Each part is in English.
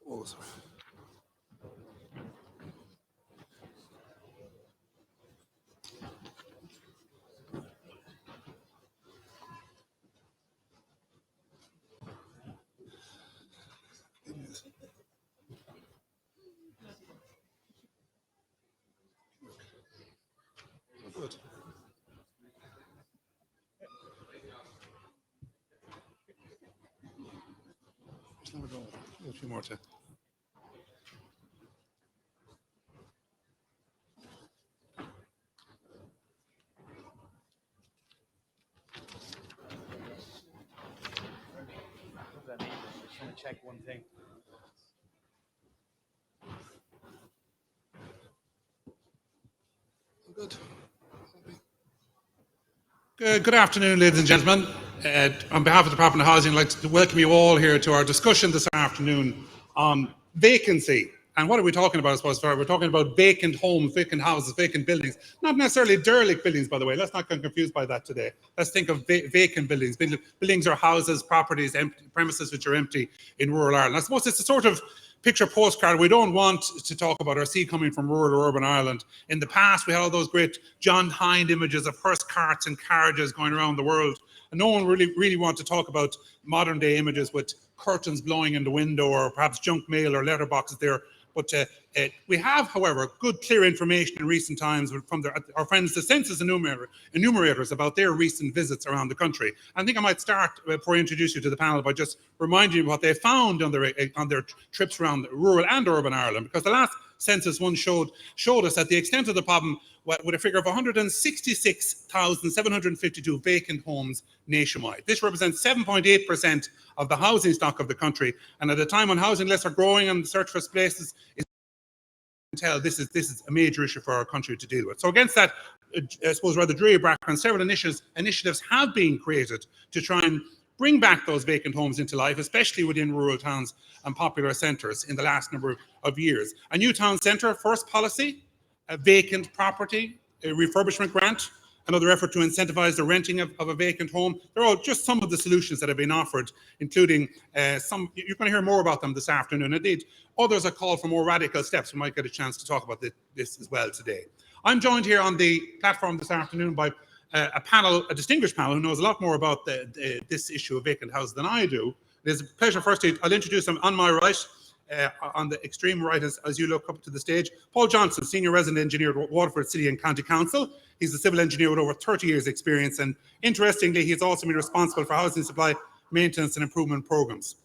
Oh, sorry. Good. A few more to. What does that mean? I just want to check one thing. Good. Good afternoon, ladies and gentlemen. On behalf of the Department of Housing, I'd like to welcome you all here to our discussion this afternoon on vacancy. And what are we talking about, I suppose? We're talking about vacant homes, vacant houses, vacant buildings. Not necessarily derelict buildings, by the way. Let's not get confused by that today. Let's think of vacant buildings. Buildings are houses, properties, empty premises which are empty in rural Ireland. I suppose it's a sort of picture postcard we don't want to talk about or see coming from rural or urban Ireland. In the past, we had all those great John Hind images of hearse carts and carriages going around the world. And no one really wants to talk about modern day images with curtains blowing in the window or perhaps junk mail or letterboxes there. But we have, however, good, clear information in recent times from our friends, the census enumerators, about their recent visits around the country. I think I might start, before I introduce you to the panel, by just reminding you what they found on their trips around rural and urban Ireland, because the last census one showed us that the extent of the problem, with a figure of 166,752 vacant homes nationwide. This represents 7.8% of the housing stock of the country, and at a time when housing lists are growing and the search for places is tell this is a major issue for our country to deal with. So against that, I suppose, rather dreary background, several initiatives have been created to try and bring back those vacant homes into life, especially within rural towns and popular centres in the last number of years. A new town centre first policy, a vacant property, a refurbishment grant, another effort to incentivise the renting of a vacant home. They're all just some of the solutions that have been offered, including some, you're going to hear more about them this afternoon. Indeed, others are called for more radical steps. We might get a chance to talk about this as well today. I'm joined here on the platform this afternoon by a distinguished panel who knows a lot more about this issue of vacant houses than I do. It is a pleasure. Firstly, I'll introduce them on my right. On the extreme right, as you look up to the stage, Paul Johnson, Senior Resident Engineer at Waterford City and County Council. He's a civil engineer with over 30 years' experience, and interestingly, he's also been responsible for housing supply, maintenance and improvement programmes.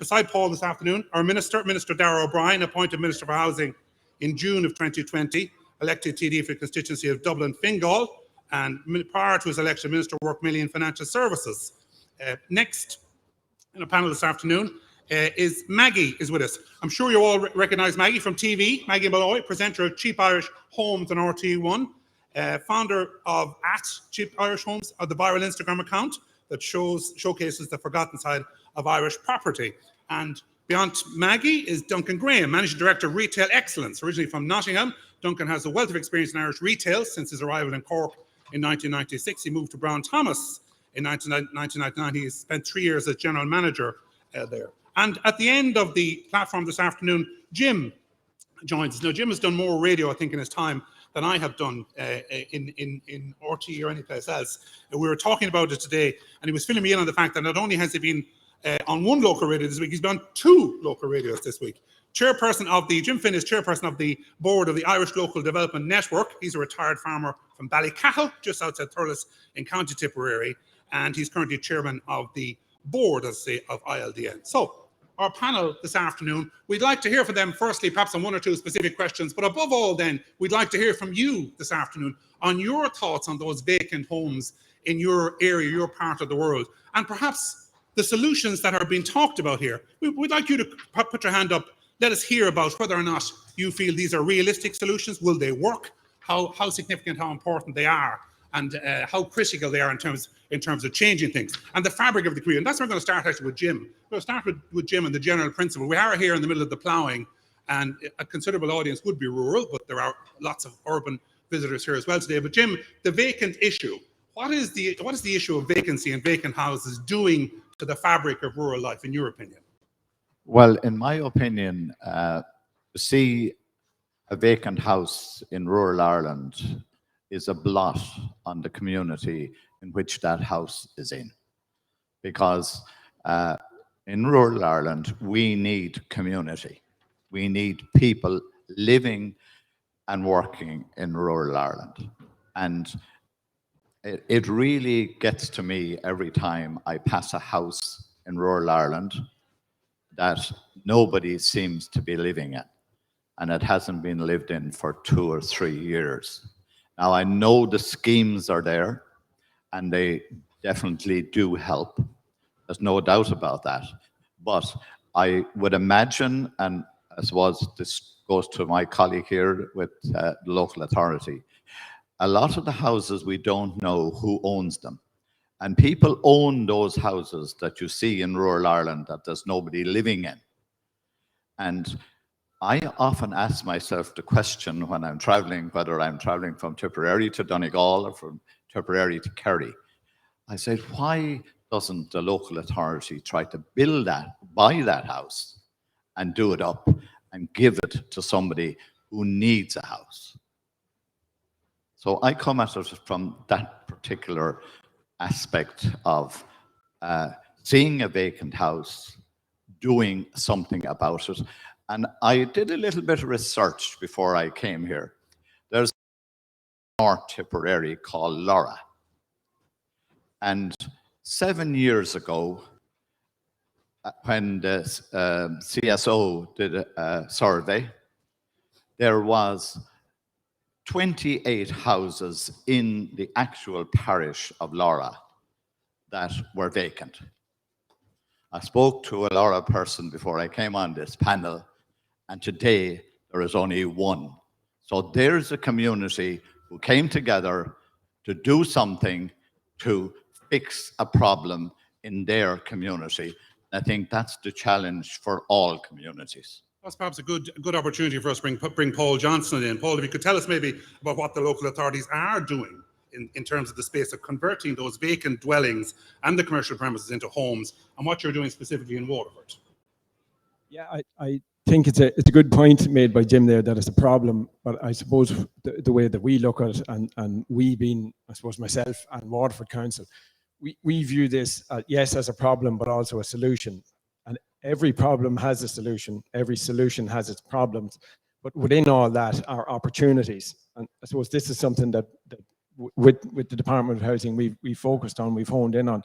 Beside Paul this afternoon, our Minister Darragh O'Brien, appointed Minister for Housing in June of 2020, elected TD for the constituency of Dublin Fingal, and prior to his election, Minister of Work, Million Financial Services. Next in the panel this afternoon is Maggie is with us. I'm sure you all recognise Maggie from TV. Maggie Malloy, presenter of Cheap Irish Homes on RT1, founder of @Cheap Irish Homes, the viral Instagram account that showcases the forgotten side of Irish property. And beyond Maggie is Duncan Gray, Managing Director of Retail Excellence. Originally from Nottingham, Duncan has a wealth of experience in Irish retail since his arrival in Cork in 1996. He moved to Brown Thomas in 1999. He spent 3 years as General Manager there. And at the end of the platform this afternoon, Jim joins us. Now, Jim has done more radio, I think, in his time than I have done in RT or any place else. We were talking about it today, and he was filling me in on the fact that not only has he been on one local radio this week, he's been on 2 local radios this week. Jim Finn is chairperson of the board of the Irish Local Development Network. He's a retired farmer from Ballycattle, just outside Thurles in County Tipperary, and he's currently chairman of the board, as I say, of ILDN. So, our panel this afternoon, we'd like to hear from them firstly, perhaps on 1 or 2 specific questions, but above all then, we'd like to hear from you this afternoon on your thoughts on those vacant homes in your area, your part of the world, and perhaps the solutions that are being talked about here. We'd like you to put your hand up. Let us hear about whether or not you feel these are realistic solutions. Will they work? How significant, how important they are, and how critical they are in terms of changing things and the fabric of the community. And that's where we're going to start actually with Jim. We're going to start with Jim and the general principle. We are here in the middle of the Ploughing, and a considerable audience would be rural, but there are lots of urban visitors here as well today. But Jim, the vacant issue, what is the issue of vacancy and vacant houses doing to the fabric of rural life, in your opinion? Well, in my opinion, to see a vacant house in rural Ireland is a blot on the community in which that house is in. Because in rural Ireland, we need community. We need people living and working in rural Ireland. And it really gets to me every time I pass a house in rural Ireland that nobody seems to be living in, and it hasn't been lived in for 2 or 3 years. Now, I know the schemes are there, and they definitely do help. There's no doubt about that. But I would imagine, and I suppose this goes to my colleague here with the local authority, a lot of the houses we don't know who owns them. And people own those houses that you see in rural Ireland that there's nobody living in. And I often ask myself the question when I'm traveling, whether I'm traveling from Tipperary to Donegal or from Tipperary to Kerry. I said, why doesn't the local authority try to build that, buy that house and do it up and give it to somebody who needs a house? So I come at it from that particular aspect of seeing a vacant house, doing something about it. And I did a little bit of research before I came here. There's a North Tipperary called Laura. And 7 years ago, when the CSO did a survey, there was 28 houses in the actual parish of Laura that were vacant. I spoke to a Laura person before I came on this panel, and today there is only one. So there's a community who came together to do something to fix a problem in their community. I think that's the challenge for all communities. That's perhaps a good opportunity for us to bring Paul Johnson in. Paul, if you could tell us maybe about what the local authorities are doing in terms of the space of converting those vacant dwellings and the commercial premises into homes, and what you're doing specifically in Waterford. Yeah, I think it's a good point made by Jim there that it's a problem, but I suppose the way that we look at it, and we being, I suppose, myself and Waterford Council, we view this, yes, as a problem, but also a solution. And every problem has a solution. Every solution has its problems. But within all that are opportunities. And I suppose this is something that with the Department of Housing we focused on, we've honed in on.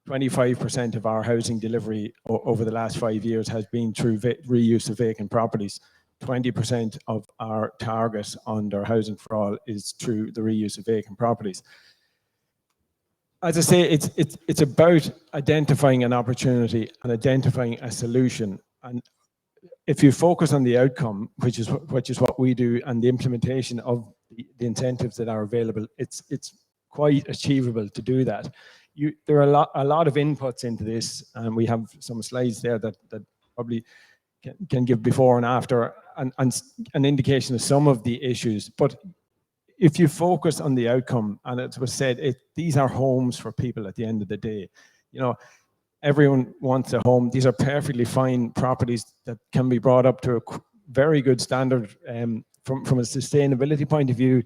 25% of our housing delivery over the last 5 years has been through reuse of vacant properties. 20% of our target under Housing for All is through the reuse of vacant properties. As I say, it's about identifying an opportunity and identifying a solution. And if you focus on the outcome, which is what we do, and the implementation of the incentives that are available, it's quite achievable to do that. There are a lot of inputs into this, and we have some slides there that probably can give before and after and an indication of some of the issues. But if you focus on the outcome, and it was said, these are homes for people at the end of the day. You know, everyone wants a home. These are perfectly fine properties that can be brought up to a very good standard. From a sustainability point of view,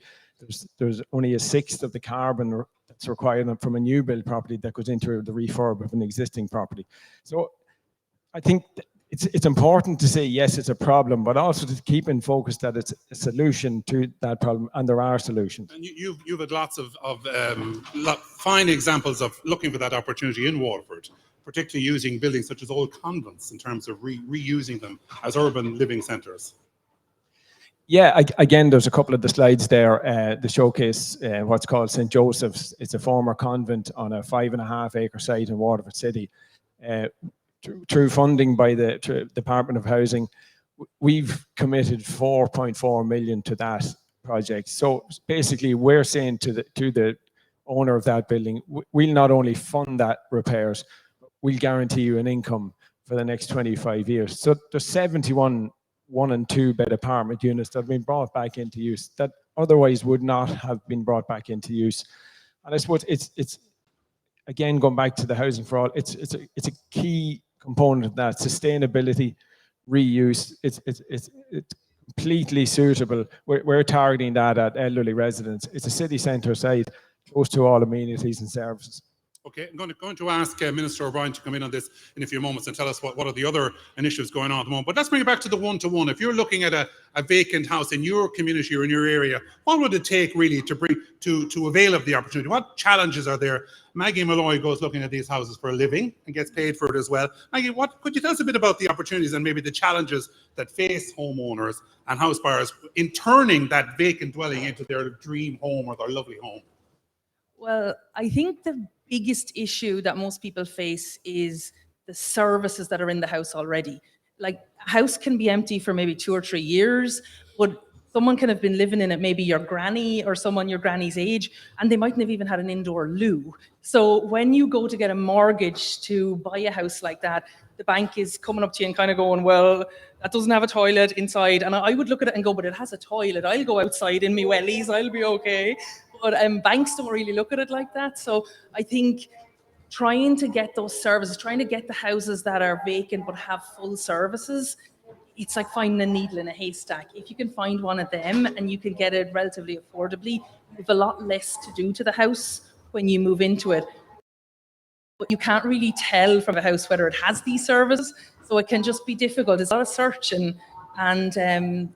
there's only a sixth of the carbon that's required from a new build property that goes into the refurb of an existing property. So I think it's important to say, yes, it's a problem, but also to keep in focus that it's a solution to that problem, and there are solutions. And you've had lots of fine examples of looking for that opportunity in Waterford, particularly using buildings such as old convents in terms of reusing them as urban living centres. Yeah, again, there's a couple of the slides there that showcase what's called St. Joseph's. It's a former convent on a 5.5 acre site in Waterford City. Through funding by the Department of Housing, we've committed 4.4 million to that project. So basically, we're saying to the owner of that building, we'll not only fund that repairs, we'll guarantee you an income for the next 25 years. So there's 71 1- and 2-bed apartment units that have been brought back into use that otherwise would not have been brought back into use. And I suppose it's again, going back to the Housing for All, it's a key component of that, sustainability, reuse. It's completely suitable. We're targeting that at elderly residents. It's a city centre site, close to all amenities and services. Okay, I'm going to ask Minister O'Brien to come in on this in a few moments and tell us what are the other initiatives going on at the moment. But let's bring it back to the one-to-one. If you're looking at a vacant house in your community or in your area, what would it take really to bring to avail of the opportunity? What challenges are there? Maggie Malloy goes looking at these houses for a living and gets paid for it as well. Maggie, what could you tell us a bit about the opportunities and maybe the challenges that face homeowners and house buyers in turning that vacant dwelling into their dream home or their lovely home? Well, I think the biggest issue that most people face is the services that are in the house already. Like, a house can be empty for maybe 2 or 3 years, but someone can have been living in it, maybe your granny or someone your granny's age, and they mightn't have even had an indoor loo. So when you go to get a mortgage to buy a house like that, the bank is coming up to you and kind of going, well, that doesn't have a toilet inside. And I would look at it and go, but it has a toilet. I'll go outside in my wellies, I'll be okay. But banks don't really look at it like that. So I think trying to get those services, trying to get the houses that are vacant but have full services, it's like finding a needle in a haystack. If you can find one of them and you can get it relatively affordably, you have a lot less to do to the house when you move into it. But you can't really tell from a house whether it has these services, so it can just be difficult. It's a lot of search and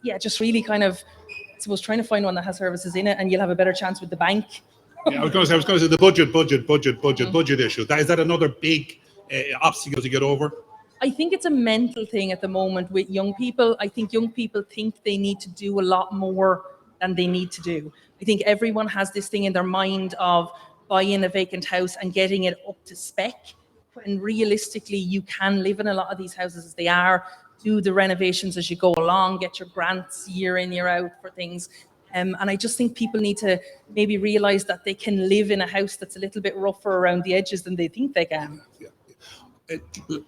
yeah, just really kind of, I suppose, trying to find one that has services in it, and you'll have a better chance with the bank. Yeah, I was going to say the budget issue. Is that another big obstacle to get over? I think it's a mental thing at the moment with young people. I think young people think they need to do a lot more than they need to do. I think everyone has this thing in their mind of buying a vacant house and getting it up to spec, when realistically you can live in a lot of these houses as they are, do the renovations as you go along, get your grants year in, year out for things. And I just think people need to maybe realise that they can live in a house that's a little bit rougher around the edges than they think they can. Yeah.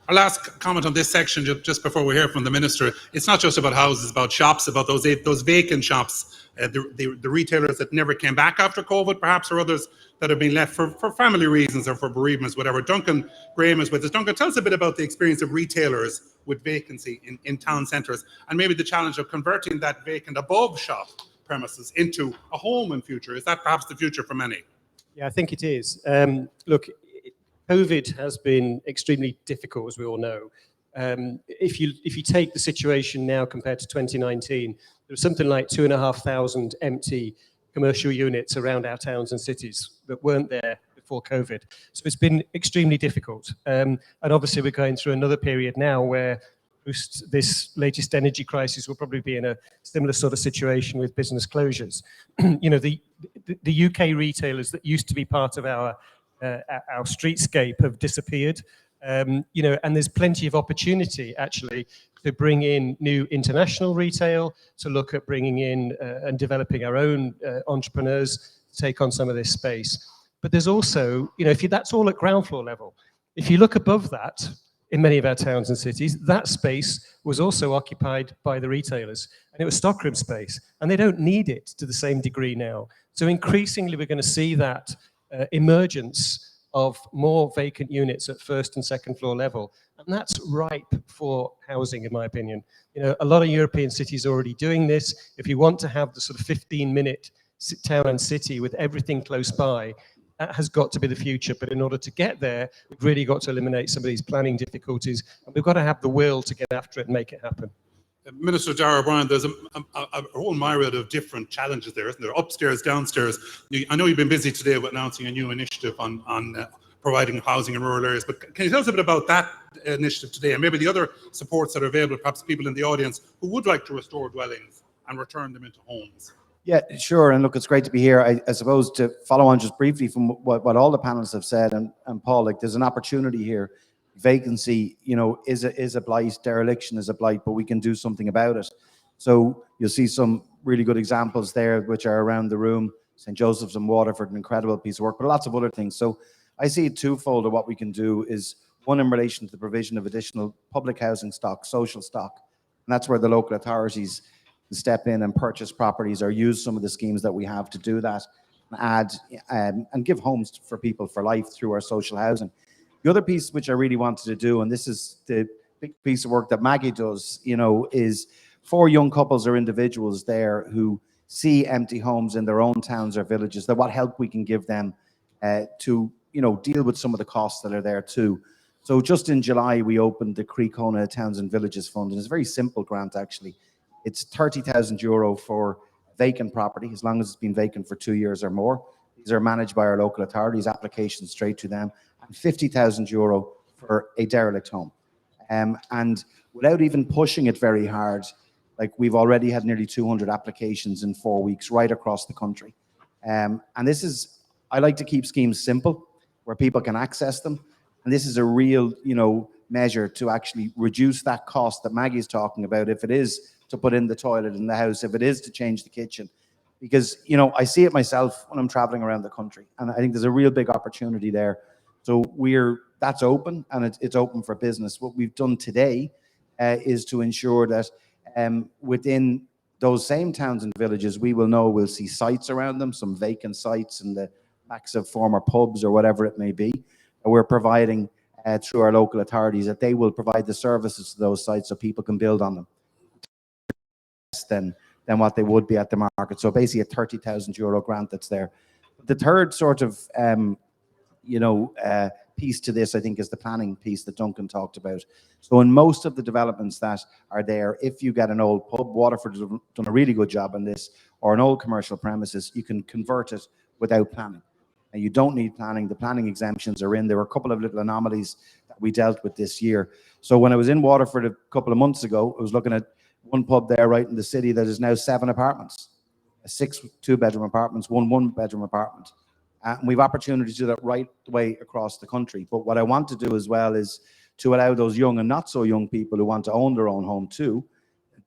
Our last comment on this section, just before we hear from the Minister, it's not just about houses, about shops, about those vacant shops, the retailers that never came back after COVID, perhaps, or others that have been left for family reasons or for bereavements, whatever. Duncan Gray is with us. Duncan, tell us a bit about the experience of retailers with vacancy in town centres, and maybe the challenge of converting that vacant above shop premises into a home in future. Is that perhaps the future for many? Yeah, I think it is. Look, COVID has been extremely difficult, as we all know. If you take the situation now compared to 2019, there's something like 2,500 empty commercial units around our towns and cities that weren't there before COVID. So it's been extremely difficult. And obviously we're going through another period now where this latest energy crisis will probably be in a similar sort of situation with business closures. You know, the UK retailers that used to be part of our streetscape have disappeared. You know, and there's plenty of opportunity actually to bring in new international retail, to look at bringing in and developing our own entrepreneurs to take on some of this space. But there's also, you know, that's all at ground floor level. If you look above that, in many of our towns and cities, that space was also occupied by the retailers, and it was stockroom space, and they don't need it to the same degree now. So increasingly, we're going to see that emergence of more vacant units at first and second floor level, and that's ripe for housing, in my opinion. You know, a lot of European cities are already doing this. If you want to have the sort of 15-minute town and city with everything close by, that has got to be the future. But in order to get there, we've really got to eliminate some of these planning difficulties, and we've got to have the will to get after it and make it happen. Minister Darragh O'Brien, there's a whole myriad of different challenges there, isn't there? Upstairs, downstairs. I know you've been busy today with announcing a new initiative on providing housing in rural areas, but can you tell us a bit about that initiative today, and maybe the other supports that are available, perhaps people in the audience who would like to restore dwellings and return them into homes? Yeah, sure. And look, it's great to be here. I suppose to follow on just briefly from what all the panelists have said, and Paul, like, there's an opportunity here. Vacancy, you know, is a blight. Dereliction is a blight, but we can do something about it. So you'll see some really good examples there, which are around the room. St. Joseph's and Waterford, an incredible piece of work, but lots of other things. So I see it twofold of what we can do is, one, in relation to the provision of additional public housing stock, social stock, and that's where the local authorities step in and purchase properties or use some of the schemes that we have to do that, and add and give homes for people for life through our social housing. The other piece which I really wanted to do, and this is the big piece of work that Maggie does, you know, is for young couples or individuals there who see empty homes in their own towns or villages, that what help we can give them to, you know, deal with some of the costs that are there too. So just in July, we opened the Croí Towns and Villages Fund, and it's a very simple grant actually. It's €30,000 for vacant property, as long as it's been vacant for 2 years or more. These are managed by our local authorities, applications straight to them, and €50,000 for a derelict home. And without even pushing it very hard, like we've already had nearly 200 applications in 4 weeks right across the country. And this is, I like to keep schemes simple where people can access them. And this is a real, you know, measure to actually reduce that cost that Maggie's talking about, if it is to put in the toilet in the house, if it is to change the kitchen. Because, you know, I see it myself when I'm traveling around the country, and I think there's a real big opportunity there. So that's open, and it's open for business. What we've done today is to ensure that within those same towns and villages, we'll see sites around them, some vacant sites in the backs of former pubs or whatever it may be. We're providing through our local authorities that they will provide the services to those sites so people can build on them than what they would be at the market. So basically a €30,000 grant that's there. The third sort of piece to this, I think, is the planning piece that Duncan talked about. So in most of the developments that are there, if you get an old pub, Waterford has done a really good job on this, or an old commercial premises, you can convert it without planning. And you don't need planning. The planning exemptions are in. There were a couple of little anomalies that we dealt with this year. So when I was in Waterford a couple of months ago, I was looking at one pub there right in the city that is now 7 apartments, 6 2-bedroom apartments, 1 1-bedroom apartment. And we've opportunities to do that right the way across the country. But what I want to do as well is to allow those young and not so young people who want to own their own home too,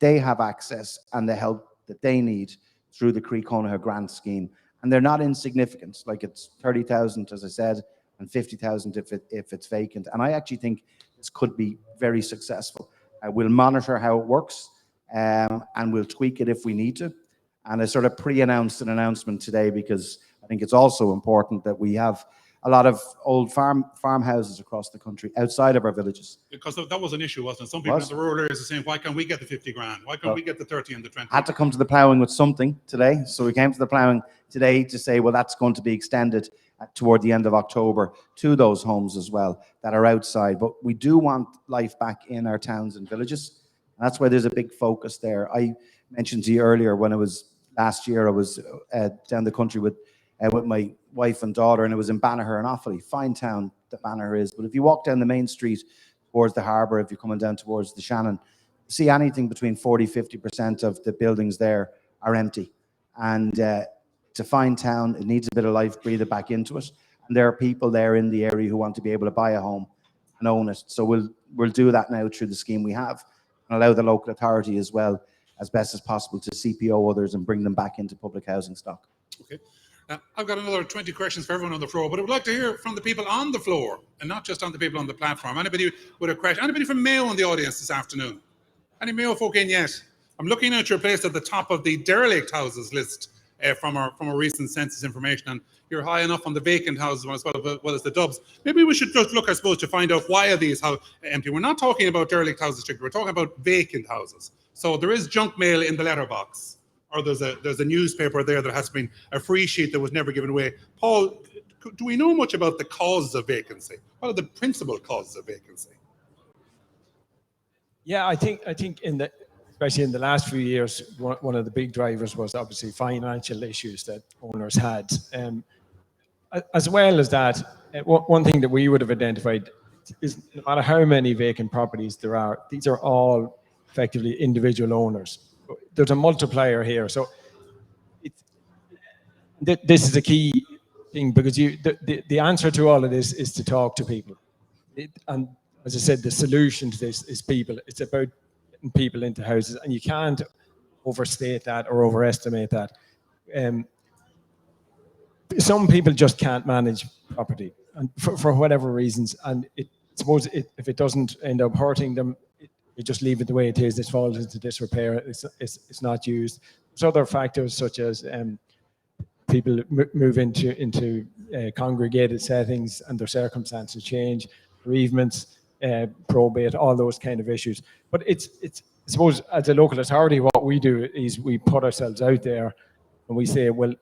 they have access and the help that they need through the Croí grant scheme. And they're not insignificant. Like, it's 30,000, as I said, and 50,000 if it's vacant. And I actually think this could be very successful. We'll monitor how it works, and we'll tweak it if we need to. And I sort of pre-announced an announcement today because I think it's also important that we have a lot of old farmhouses across the country outside of our villages. Because that was an issue, wasn't it? Some people in the rural areas are saying, why can't we get the 50 grand? Why can't we get the 30 and the 20? Had to come to the ploughing with something today. So we came to the ploughing today to say, well, that's going to be extended toward the end of October to those homes as well that are outside. But we do want life back in our towns and villages. And that's why there's a big focus there. I mentioned to you earlier when last year I was down the country with my wife and daughter, and it was in Banagher and Offaly. Fine town that Banagher is. But if you walk down the main street towards the harbour, if you're coming down towards the Shannon, see anything between 40-50% of the buildings there are empty. And it's a fine town. It needs a bit of life breathed back into it. And there are people there in the area who want to be able to buy a home and own it. So we'll do that now through the scheme we have, and allow the local authority as well, as best as possible, to CPO others and bring them back into public housing stock. Okay. I've got another 20 questions for everyone on the floor, but I would like to hear from the people on the floor and not just on the people on the platform. Anybody with a question? Anybody from Mayo in the audience this afternoon? Any Mayo folk in yet? I'm looking at your place at the top of the derelict houses list from our recent census information, and you're high enough on the vacant houses as well as the dubs. Maybe we should just look, I suppose, to find out why are these empty. We're not talking about derelict houses, we're talking about vacant houses. So there is junk mail in the letterbox, or there's a newspaper there that has been a free sheet that was never given away. Paul, do we know much about the causes of vacancy? What are the principal causes of vacancy? Yeah, I think especially in the last few years, one of the big drivers was obviously financial issues that owners had. As well as that, one thing that we would have identified is no matter how many vacant properties there are, these are all effectively individual owners. There's a multiplier here. So this is a key thing, because the answer to all of this is to talk to people. And as I said, the solution to this is people. It's about getting people into houses, and you can't overstate that or overestimate that. Some people just can't manage property, and for whatever reasons, and suppose if it doesn't end up hurting them, you just leave it the way it is. It falls into disrepair. It's not used. There's other factors such as people move into congregated settings and their circumstances change. bereavements, probate, all those kind of issues. But it's I suppose as a local authority, what we do is we put ourselves out there and we say, well,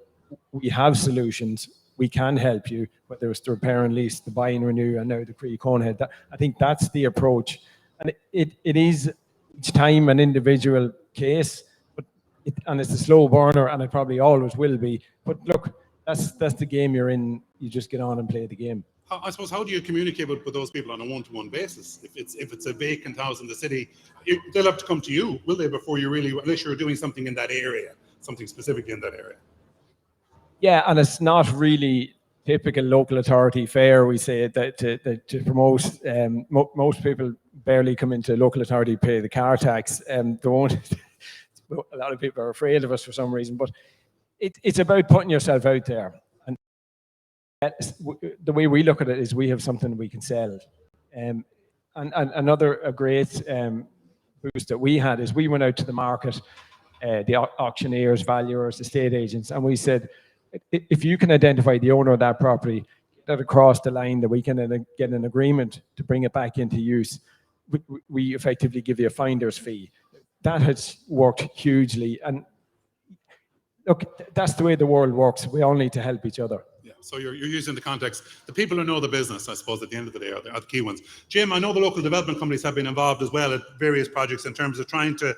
we have solutions. We can help you, whether it's the repair and lease, the buy and renew, and now the pre-Conehead. I think that's the approach. And it is each time an individual case, but and it's a slow burner, and it probably always will be. But look, that's the game you're in. You just get on and play the game. I suppose, how do you communicate with those people on a one-to-one basis? If it's a vacant house in the city, they'll have to come to you, will they, before you really, unless you're doing something in that area, something specific in that area? Yeah, and it's not really typical local authority fare. We say that to promote, most people barely come into local authority pay the car tax. They won't. A lot of people are afraid of us for some reason, but it's about putting yourself out there. And the way we look at it is we have something we can sell. And another great boost that we had is we went out to the market, the auctioneers, valuers, estate agents, and we said, if you can identify the owner of that property, get that across the line that we can get an agreement to bring it back into use, we effectively give you a finder's fee. That has worked hugely. And look, that's the way the world works. We all need to help each other. Yeah, so you're using the context. The people who know the business, I suppose, at the end of the day are the key ones. Jim, I know the local development companies have been involved as well at various projects in terms of trying to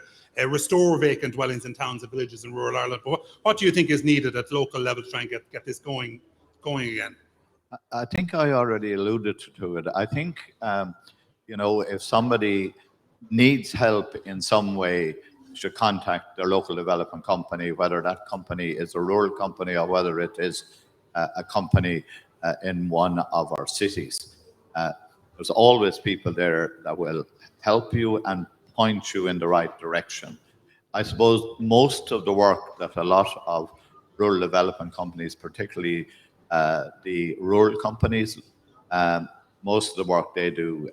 restore vacant dwellings in towns and villages in rural Ireland. But what do you think is needed at local level to try and get this going again? I think I already alluded to it. I think, if somebody needs help in some way, should contact their local development company, whether that company is a rural company or whether it is a company in one of our cities. There's always people there that will help you and point you in the right direction. I suppose most of the work that a lot of rural development companies, particularly the rural companies, most of the work they do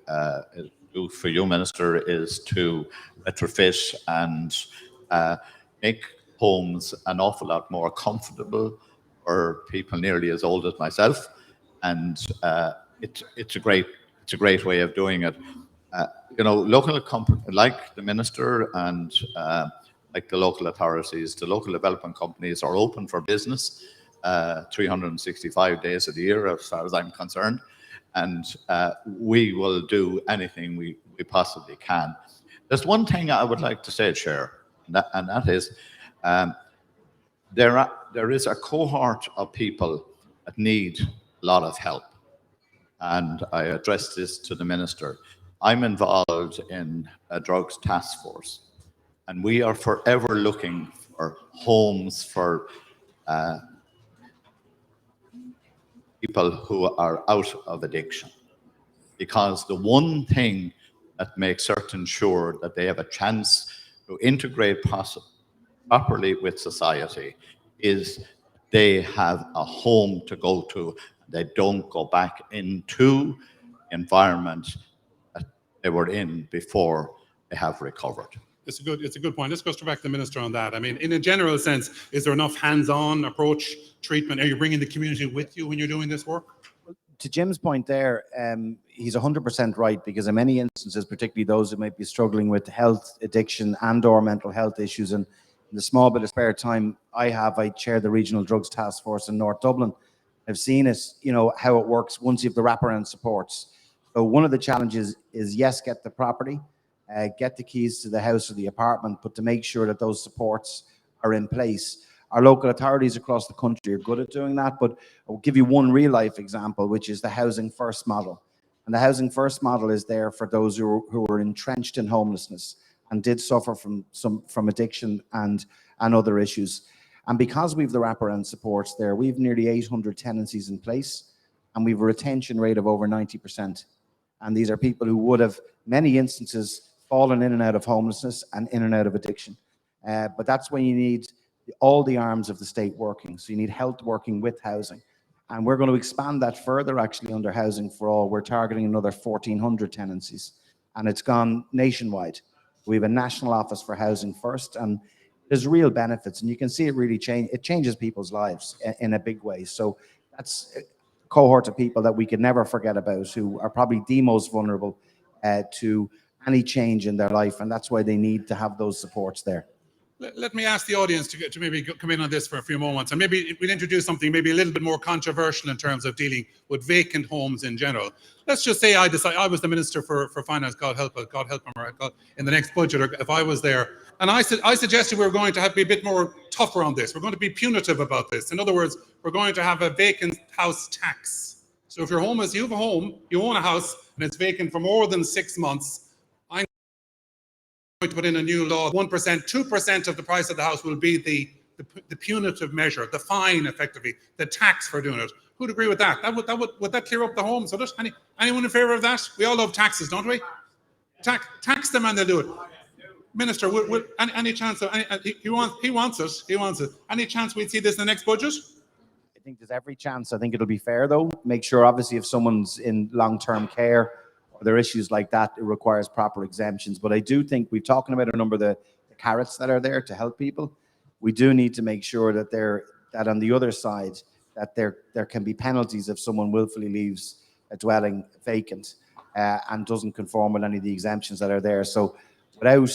for you, Minister, is to retrofit and make homes an awful lot more comfortable for people nearly as old as myself, and it's a great way of doing it. Local companies like the Minister and like the local authorities, the local development companies are open for business 365 days of the year, as far as I'm concerned. And we will do anything we possibly can. There's one thing I would like to say, Chair, and that is there is a cohort of people that need a lot of help. And I address this to the Minister. I'm involved in a drugs task force, and we are forever looking for homes for people who are out of addiction, because the one thing that makes certain sure that they have a chance to integrate properly with society is they have a home to go to. They don't go back into environment that they were in before they have recovered. It's a good point. Let's go straight back to the Minister on that. I mean, in a general sense, is there enough hands-on approach, treatment? Are you bringing the community with you when you're doing this work? To Jim's point there, he's 100% right, because in many instances, particularly those who might be struggling with health, addiction and/or mental health issues, and in the small bit of spare time I chair the Regional Drugs Task Force in North Dublin. I've seen it, how it works once you have the wraparound supports. So one of the challenges is, yes, get the property, get the keys to the house or the apartment, but to make sure that those supports are in place. Our local authorities across the country are good at doing that, but I'll give you one real life example, which is the Housing First model. And the Housing First model is there for those who are entrenched in homelessness and did suffer from addiction and other issues. And because we've the wraparound supports there, we've nearly 800 tenancies in place, and we've a retention rate of over 90%. And these are people who would have, many instances, fallen in and out of homelessness and in and out of addiction. But that's when you need all the arms of the state working. So you need health working with housing. And we're going to expand that further, actually, under Housing for All. We're targeting another 1,400 tenancies, and it's gone nationwide. We have a national office for Housing First, and there's real benefits, and you can see it really change. It changes people's lives in a big way. So cohort of people that we could never forget about, who are probably the most vulnerable to any change in their life, and that's why they need to have those supports there. Let me ask the audience to maybe come in on this for a few moments, and maybe we'll introduce something maybe a little bit more controversial in terms of dealing with vacant homes in general. Let's just say I was the Minister for Finance, God help him, in the next budget, or if I was there, and I suggested we were going to have to be a bit more tougher on this. We're going to be punitive about this. In other words, we're going to have a vacant house tax. So if your home is, you have a home, you own a house, and it's vacant for more than 6 months, I'm going to put in a new law. 1%, 2% of the price of the house will be the punitive measure, the fine, effectively, the tax for doing it. Who'd agree with that? Would that clear up the homes? So anyone in favour of that? We all love taxes, don't we? Tax them and they'll do it. Minister, any chance of he wants it. Any chance we'd see this in the next budget? I think there's every chance. I think it'll be fair though. Make sure, obviously, if someone's in long-term care, there are issues like that, it requires proper exemptions. But I do think we're talking about a number of the carrots that are there to help people. We do need to make sure that that on the other side, that there can be penalties if someone willfully leaves a dwelling vacant and doesn't conform with any of the exemptions that are there. So without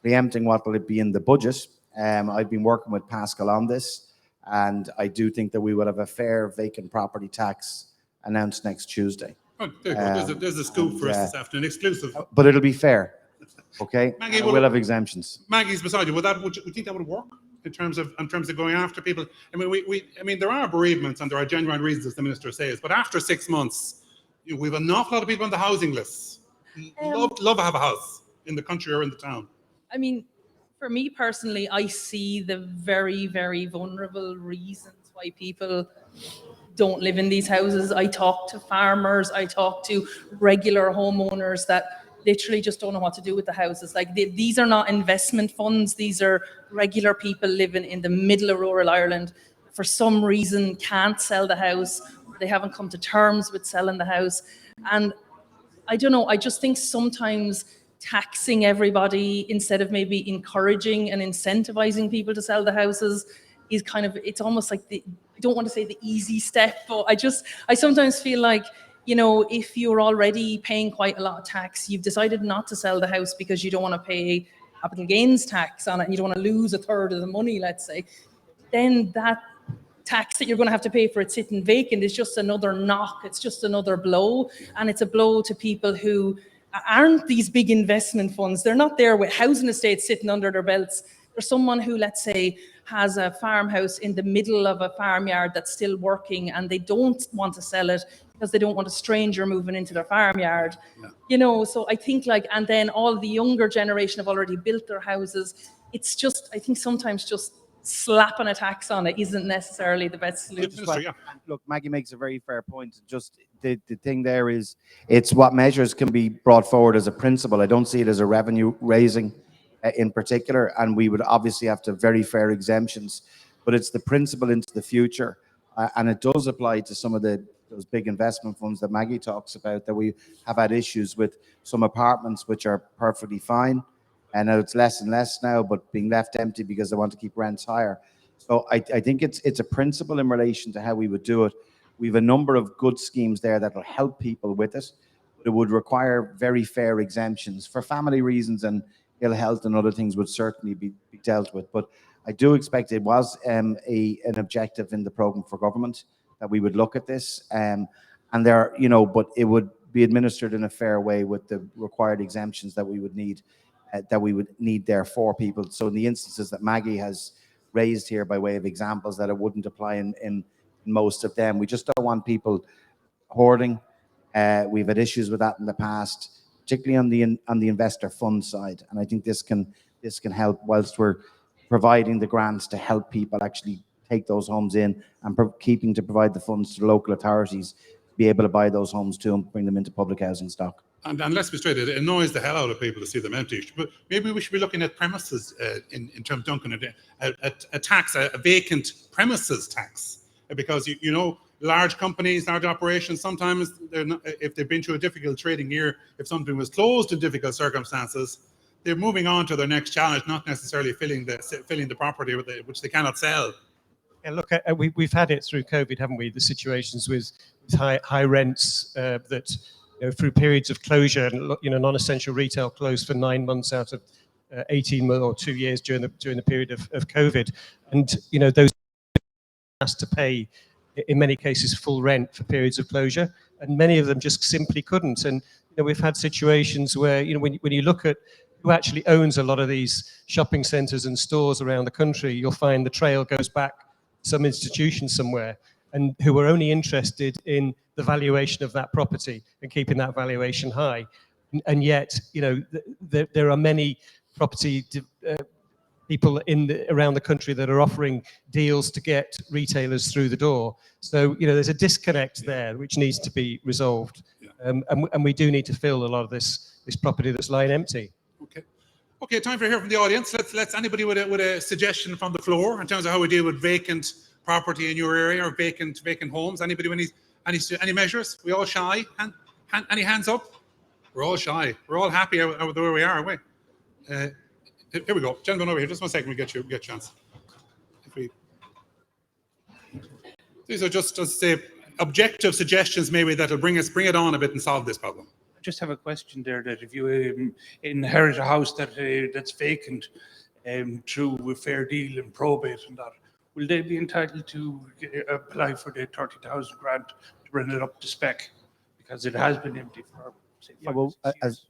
preempting what will it be in the budget, I've been working with Pascal on this, and I do think that we will have a fair vacant property tax announced next Tuesday. Oh, there you go. There's a scoop for us this afternoon, exclusive. But it'll be fair, okay? Maggie, we'll have exemptions. Maggie's beside you. Would you think that would work in terms of going after people? I mean, there are bereavements and there are genuine reasons, as the Minister says. But after 6 months, we have an awful lot of people on the housing list. Love to have a house in the country or in the town. I mean, for me personally, I see the very, very vulnerable reasons why people don't live in these houses. I talk to farmers, I talk to regular homeowners that literally just don't know what to do with the houses. Like these are not investment funds. These are regular people living in the middle of rural Ireland. For some reason, can't sell the house. They haven't come to terms with selling the house. And I don't know, I just think sometimes taxing everybody instead of maybe encouraging and incentivizing people to sell the houses is kind of, it's almost like I don't want to say the easy step, but I sometimes feel like, you know, if you're already paying quite a lot of tax, you've decided not to sell the house because you don't want to pay capital gains tax on it and you don't want to lose a third of the money, let's say, then that tax that you're going to have to pay for it sitting vacant is just another knock. It's just another blow. And it's a blow to people who aren't these big investment funds. They're not there with housing estates sitting under their belts. There's someone who, let's say, has a farmhouse in the middle of a farmyard that's still working and they don't want to sell it because they don't want a stranger moving into their farmyard. Yeah. You know, so I think and then all the younger generation have already built their houses. It's just, I think sometimes just slapping a tax on it isn't necessarily the best solution. Well, look, Maggie makes a very fair point. Just the thing there is, it's what measures can be brought forward as a principle. I don't see it as a revenue raising in particular, and we would obviously have to have very fair exemptions, but it's the principle into the future, and it does apply to some of those big investment funds that Maggie talks about, that we have had issues with some apartments which are perfectly fine, and now it's less and less now, but being left empty because they want to keep rents higher. So I think it's a principle in relation to how we would do it. We have a number of good schemes there that will help people with it, but it would require very fair exemptions for family reasons, and ill health and other things would certainly be dealt with. But I do expect it was an objective in the programme for government that we would look at this, and there, you know, but it would be administered in a fair way with the required exemptions that we would need there for people. So in the instances that Maggie has raised here by way of examples, that it wouldn't apply in most of them. We just don't want people hoarding. We've had issues with that in the past, particularly on the investor fund side, and I think this can help whilst we're providing the grants to help people actually take those homes in, and keeping to provide the funds to the local authorities to be able to buy those homes too and bring them into public housing stock. And let's be straight, it annoys the hell out of people to see them empty. But maybe we should be looking at premises in terms, Duncan, a tax, a vacant premises tax, because you know, large companies, large operations, sometimes if they've been through a difficult trading year, if something was closed in difficult circumstances, they're moving on to their next challenge, not necessarily filling the property which they cannot sell. Yeah, look, we've had it through COVID, haven't we? The situations with high rents that, through periods of closure, and non-essential retail closed for 9 months out of 18 months or 2 years during the period of COVID, and those asked to pay, in many cases, full rent for periods of closure, and many of them just simply couldn't. And we've had situations where when you look at who actually owns a lot of these shopping centres and stores around the country, you'll find the trail goes back to some institution somewhere, and who are only interested in the valuation of that property and keeping that valuation high. And yet, there are many property people around the country that are offering deals to get retailers through the door. So, there's a disconnect there which needs to be resolved. Yeah. And we do need to fill a lot of this property that's lying empty. Okay, time for hear from the audience. Let's anybody with a suggestion from the floor in terms of how we deal with vacant property in your area or vacant homes. Anybody with any measures? We all shy? Any hands up? We're all shy. We're all happy with where we are, aren't we? Here we go. Gentleman over here. Just 1 second, we get a chance. These are just, as I say, objective suggestions maybe that'll bring it on a bit and solve this problem. I just have a question there, that if you inherit a house that's vacant through a fair deal and probate and that, will they be entitled to apply for the 30,000 grant to bring it up to spec? Because it has been empty for, say, 5 years.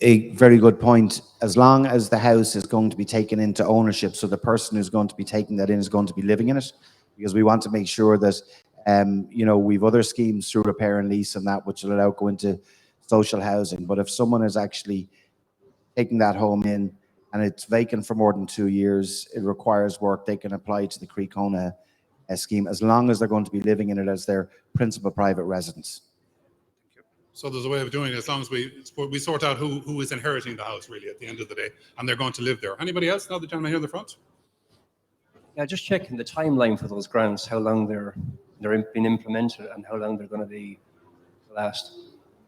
A very good point. As long as the house is going to be taken into ownership, so the person who's going to be taking that in is going to be living in it, because we want to make sure that we've other schemes through repair and lease and that which will allow go into social housing. But if someone is actually taking that home in and it's vacant for more than 2 years, it requires work, they can apply to the Crecona scheme as long as they're going to be living in it as their principal private residence. So there's a way of doing it as long as we sort out who is inheriting the house really at the end of the day, and they're going to live there. Anybody else? Now the gentleman here in the front. Yeah, just checking the timeline for those grants, how long they're being implemented and how long they're going to be last.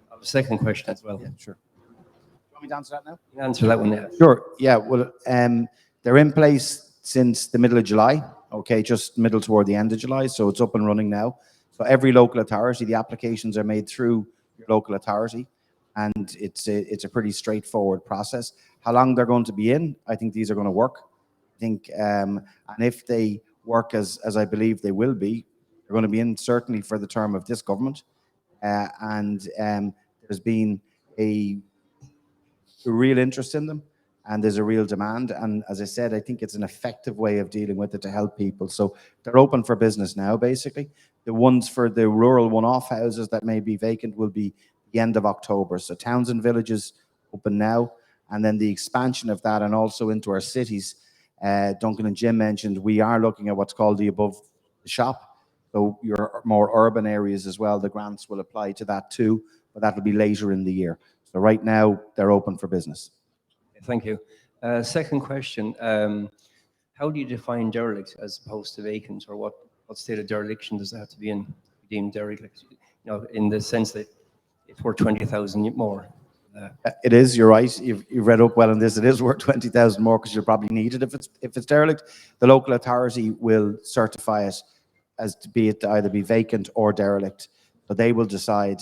I have a second question as well. Yeah, sure. You want me to answer that now? You can answer that one, yeah. Sure. Yeah. Well, they're in place since the middle of July. Okay, just middle toward the end of July, so it's up and running now. So every local authority, the applications are made through your local authority, and it's a pretty straightforward process. How long they're going to be in, I think these are going to work. I think, and if they work as I believe they will be, they're going to be in certainly for the term of this government. And there's been a real interest in them, and there's a real demand. And as I said, I think it's an effective way of dealing with it to help people. So they're open for business now, basically. The ones for the rural one-off houses that may be vacant will be the end of October. So towns and villages open now, and then the expansion of that and also into our cities. Duncan and Jim mentioned we are looking at what's called the above the shop. So your more urban areas as well, the grants will apply to that too, but that will be later in the year. So right now they're open for business. Thank you. Second question, how do you define derelict as opposed to vacant, or what state of dereliction does it have to be in, deemed derelict? In the sense that it's worth 20,000 more. It is, you're right. You've read up well on this. It is worth 20,000 more because you'll probably need it if it's derelict. The local authority will certify it as to be it to either be vacant or derelict. So they will decide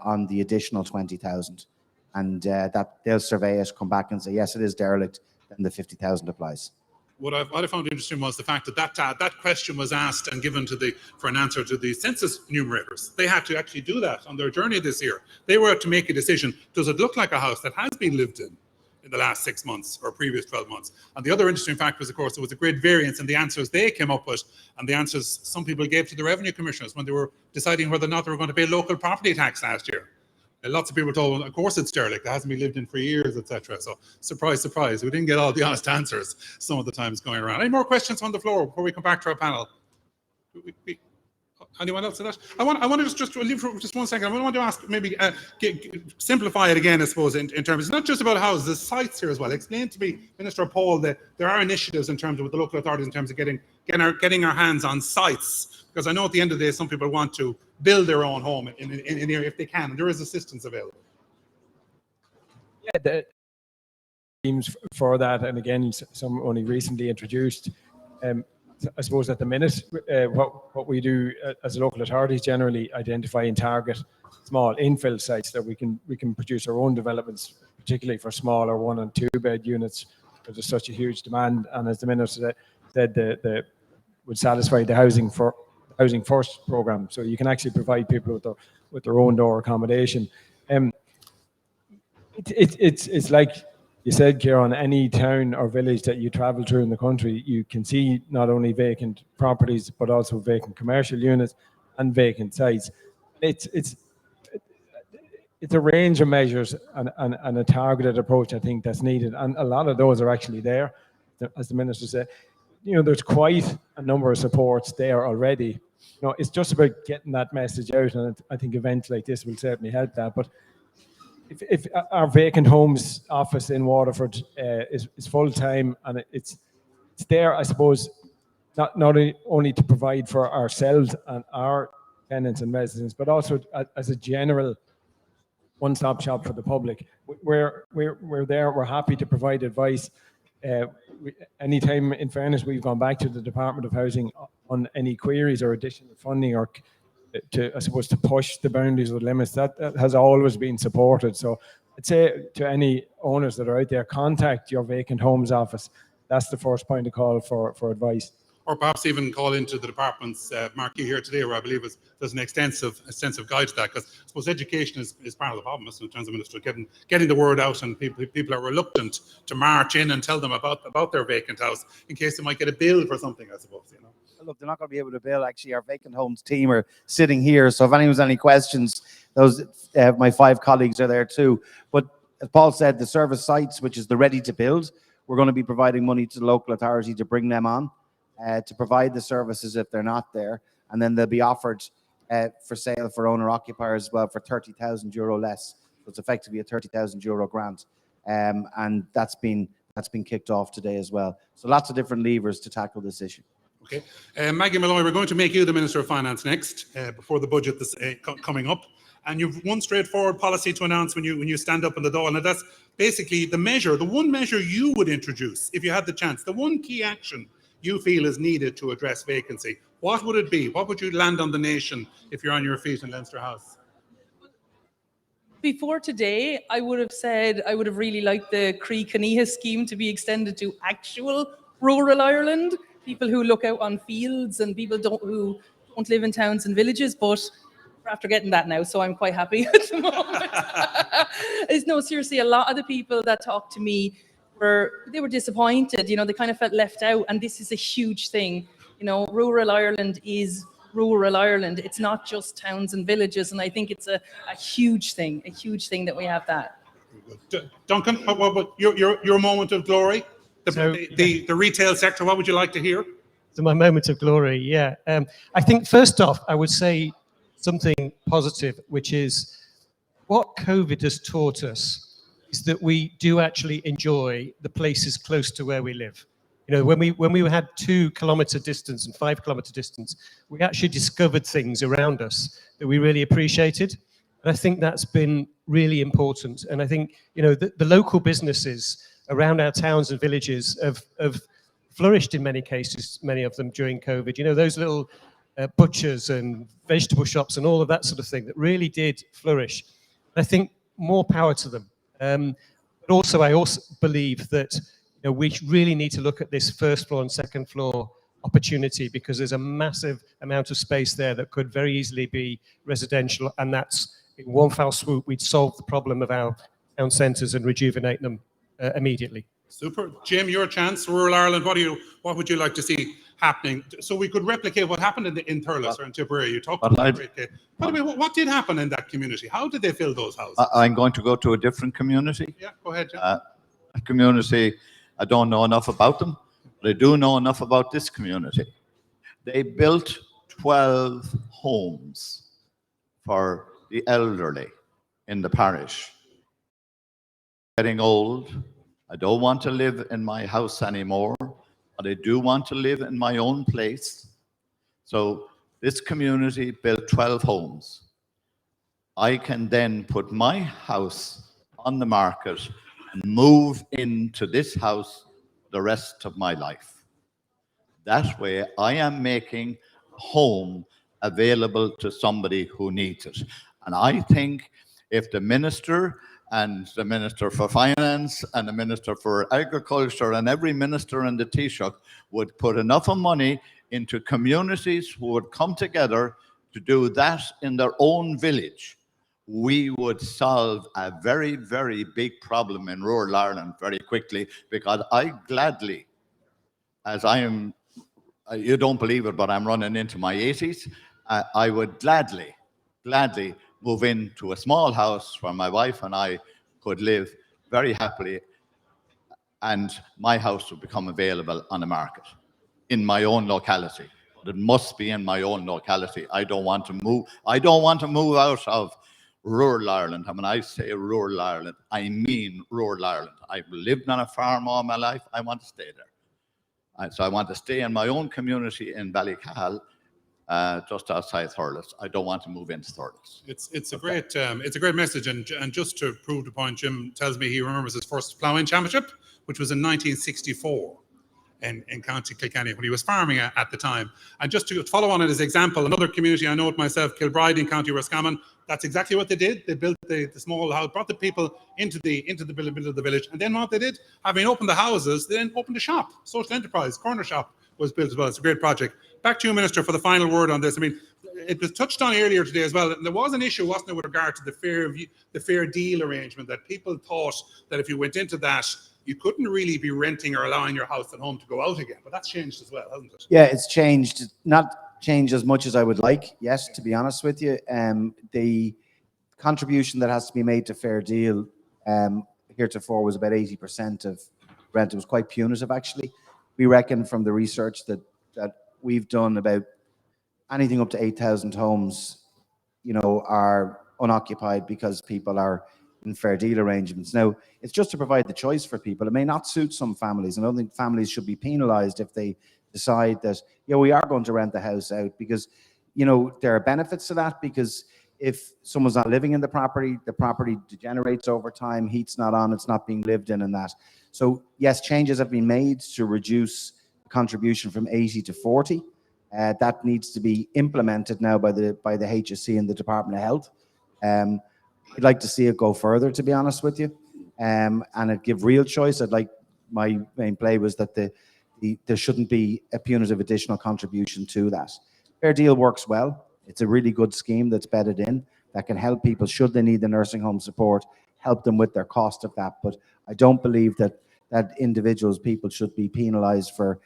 on the additional 20,000, and that they'll survey it, come back and say yes, it is derelict, then the 50,000 applies. What I found interesting was the fact that question was asked and given for an answer to the census enumerators. They had to actually do that on their journey this year. They were to make a decision. Does it look like a house that has been lived in the last 6 months or previous 12 months? And the other interesting fact was, of course, there was a great variance in the answers they came up with and the answers some people gave to the revenue commissioners when they were deciding whether or not they were going to pay local property tax last year. Lots of people were told, of course it's derelict, it hasn't been lived in for years, etc. So surprise, surprise, we didn't get all the honest answers some of the times going around. Any more questions on the floor before we come back to our panel? Anyone else in that? I want to just leave for just 1 second. I want to ask, maybe simplify it again, I suppose, in terms, it's not just about houses, there's sites here as well. Explain to me, Minister Paul, that there are initiatives in terms of with the local authorities in terms of getting our hands on sites. Because I know at the end of the day, some people want to build their own home in the area if they can, and there is assistance available. Yeah, the teams for that, and again, some only recently introduced. I suppose at the minute, what we do as local authorities generally identify and target small infill sites that we can produce our own developments, particularly for smaller 1 and 2 bed units, where there's such a huge demand. And as the minister said, the would satisfy the housing first program, so you can actually provide people with their own door accommodation. It's like you said, Kieran, any town or village that you travel through in the country, you can see not only vacant properties, but also vacant commercial units and vacant sites. It's a range of measures and a targeted approach, I think, that's needed. And a lot of those are actually there. As the minister said, there's quite a number of supports there already. It's just about getting that message out, and I think events like this will certainly help that. But if our vacant homes office in Waterford is full time, and it's there, I suppose, not only to provide for ourselves and our tenants and residents, but also as a general one-stop shop for the public. We're there. We're happy to provide advice. Anytime, in fairness, we've gone back to the Department of Housing on any queries or additional funding, or to push the boundaries or limits, that has always been supported. So I'd say to any owners that are out there, contact your vacant homes office. That's the first point of call for advice. Or perhaps even call into the department's marquee here today, where I believe there's an extensive guide to that, because I suppose education is part of the problem, in terms of Minister, getting the word out, and people are reluctant to march in and tell them about their vacant house in case they might get a bill for something, I suppose. Look, they're not going to be able to bill. Actually, our vacant homes team are sitting here, so if anyone's any questions, those my 5 colleagues are there too. But as Paul said, the service sites, which is the ready to build, we're going to be providing money to the local authority to bring them on, to provide the services if they're not there, and then they'll be offered for sale for owner occupiers as well for €30,000 less. So it's effectively a €30,000 grant, and that's been kicked off today as well. So lots of different levers to tackle this issue. Okay, Maggie Malloy, we're going to make you the Minister of Finance next, before the budget coming up. And you've one straightforward policy to announce when you stand up in the door, and that's basically the one measure you would introduce if you had the chance, the one key action you feel is needed to address vacancy. What would it be? What would you land on the nation if you're on your feet in Leinster House? Before today, I would have said I would have really liked the Cree Caneha scheme to be extended to actual rural Ireland, people who look out on fields and people who don't live in towns and villages, but we're after getting that now, so I'm quite happy at the moment. No, seriously, a lot of the people that talked to me were disappointed, they kind of felt left out, and this is a huge thing. Rural Ireland is rural Ireland. It's not just towns and villages, and I think it's a huge thing that we have that. Duncan, what your moment of glory? The retail sector, what would you like to hear? So my moment of glory, yeah. I think first off, I would say something positive, which is what COVID has taught us is that we do actually enjoy the places close to where we live. When we had 2 kilometre distance and 5 kilometre distance, we actually discovered things around us that we really appreciated. And I think that's been really important. And I think, the local businesses around our towns and villages have flourished in many cases, many of them during COVID. Those little butchers and vegetable shops and all of that sort of thing that really did flourish. And I think more power to them. But I also believe that we really need to look at this first floor and second floor opportunity, because there's a massive amount of space there that could very easily be residential, and that's in one foul swoop we'd solve the problem of our town centres and rejuvenate them immediately. Super. Jim, your chance. Rural Ireland, what would you like to see happening so we could replicate what happened in Thurles or in Tipperary? You talked about it. By the way, what did happen in that community? How did they fill those houses? I'm going to go to a different community. Yeah, go ahead, Jim. A community, I don't know enough about them, but I do know enough about this community. They built 12 homes for the elderly in the parish. Getting old, I don't want to live in my house anymore, but I do want to live in my own place. So this community built 12 homes. I can then put my house on the market and move into this house the rest of my life. That way, I am making a home available to somebody who needs it. And I think if the Minister and the Minister for Finance and the Minister for Agriculture and every minister in the Taoiseach would put enough of money into communities who would come together to do that in their own village, we would solve a very, very big problem in rural Ireland very quickly, because I gladly, as I am, you don't believe it, but I'm running into my 80s, I would gladly move into a small house where my wife and I could live very happily, and my house would become available on the market in my own locality. It must be in my own locality. I don't want to move. I don't want to move out of rural Ireland. And when I say rural Ireland, I mean rural Ireland. I've lived on a farm all my life. I want to stay there. So I want to stay in my own community in Ballycahill, just outside Thurles. I don't want to move into Thurles. It's a great message, and just to prove the point, Jim tells me he remembers his first Ploughing championship, which was in 1964 in County Kilkenny when he was farming at the time. And just to follow on his example, another community I know it myself, Kilbride in County Roscommon, that's exactly what they did. They built the small house, brought the people into the middle of the village, and then what they did, having opened the houses, they then opened a shop, social enterprise, corner shop was built as well. It's a great project. Back to you, Minister, for the final word on this. I mean, it was touched on earlier today as well. And there was an issue, wasn't there, with regard to the fair deal arrangement, that people thought that if you went into that, you couldn't really be renting or allowing your house at home to go out again. But that's changed as well, hasn't it? Yeah, it's changed. Not changed as much as I would like, yes, to be honest with you. The contribution that has to be made to fair deal heretofore was about 80% of rent. It was quite punitive, actually. We reckon from the research that we've done, about anything up to 8,000 homes, are unoccupied because people are in fair deal arrangements. Now, it's just to provide the choice for people. It may not suit some families. I don't think families should be penalised if they decide that, we are going to rent the house out, because, there are benefits to that, because if someone's not living in the property degenerates over time, heat's not on, it's not being lived in, and that. So yes, changes have been made to reduce the contribution from 80 to 40. That needs to be implemented now by the HSE and the Department of Health. I'd like to see it go further, to be honest with you, and it give real choice. My main play was that there shouldn't be a punitive additional contribution to that. Fair deal works well. It's a really good scheme that's bedded in, that can help people, should they need the nursing home support, help them with their cost of that. But I don't believe that people should be penalised for,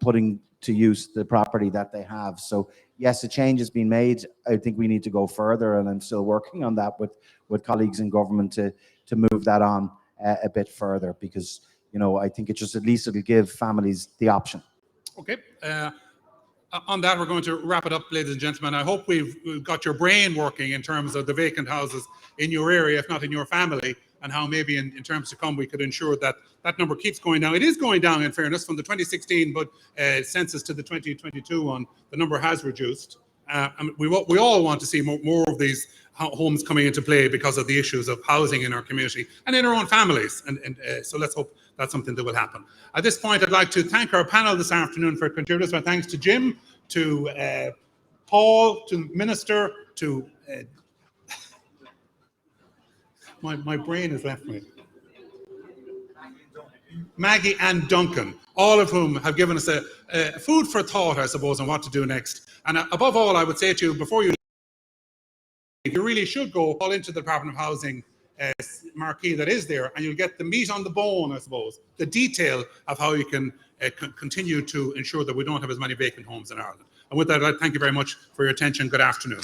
putting to use the property that they have. So yes, a change has been made. I think we need to go further, and I'm still working on that with colleagues in government to move that on a bit further, because I think it just, at least it'll give families the option. Okay. On that, we're going to wrap it up, ladies and gentlemen. I hope we've got your brain working in terms of the vacant houses in your area, if not in your family, and how maybe in terms to come we could ensure that that number keeps going down. It is going down, in fairness, from the 2016 census to the 2022 one. The number has reduced. We all want to see more of these homes coming into play because of the issues of housing in our community and in our own families. And so let's hope that's something that will happen. At this point, I'd like to thank our panel this afternoon for contributors. My thanks to Jim, to Paul, to Minister, to my brain has left me. Maggie and Duncan, all of whom have given us a food for thought, I suppose, on what to do next. And above all, I would say to you, before you leave, you really should go all into the Department of Housing marquee that is there, and you'll get the meat on the bone, I suppose, the detail of how you can continue to ensure that we don't have as many vacant homes in Ireland. And with that, I'd like to thank you very much for your attention. Good afternoon.